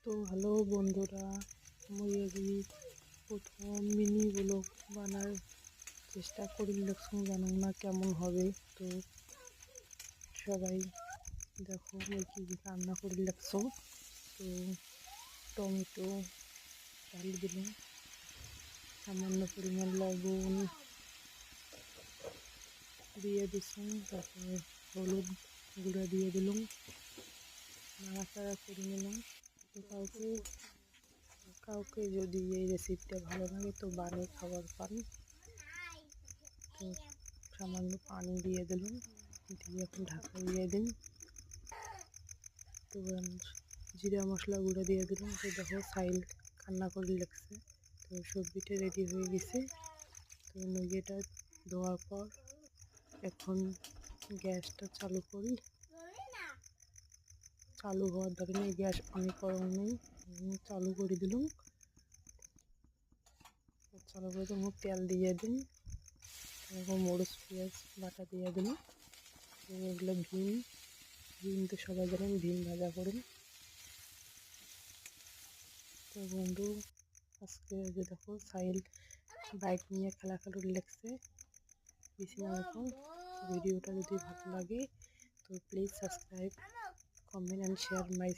তো হ্যালো বন্ধুরা, মুই আজি প্রথম মিনি ব্লগ বানার চেষ্টা করি দেখছো, জানো না কেমন হবে। তো সবাই দেখো মুই কি কি রান্না করি দেখছো। তো টমেটো ঢালি দিলাম, সামান্য পরিমাণ লবণ দিয়ে দিলাম, তারপরে হলুদ গুঁড়া দিয়ে দিলাম, নাড়াচাড়া করে নিলাম। তো কাউকে যদি এই রেসিপিটা ভালো লাগে তো বানিয়ে খাবার পান। তো সামান্য পানি দিয়ে দিলাম, দিয়ে এখন ঢাকা দিয়ে দিন। তো জিরা মশলা গুঁড়ো দিয়ে দিলাম। তো দেখো সাইল কান্না করে লাগছে। তো সবজিটা রেডি হয়ে গেছে। তো মুরগিটা ধোয়ার পর এখন গ্যাসটা চালু করি। চালু হওয়ার ধরে গ্যাস অনেক গরম নেই, চালু করে দিলাম। চালু করে দিলাম, তেল দিয়ে দিন, তারপর মরিচ পেঁয়াজ বাটা দিয়ে দিলাম। এগুলো ভীম তো সবাই জানেন, ভীম ভাজা করেন। তো বন্ধু আজকে যে দেখো সাইল বাইক নিয়ে খেলাখেলি লাগছে বিছানার উপর। ভিডিওটা যদি ভালো লাগে তো please subscribe, comment and share my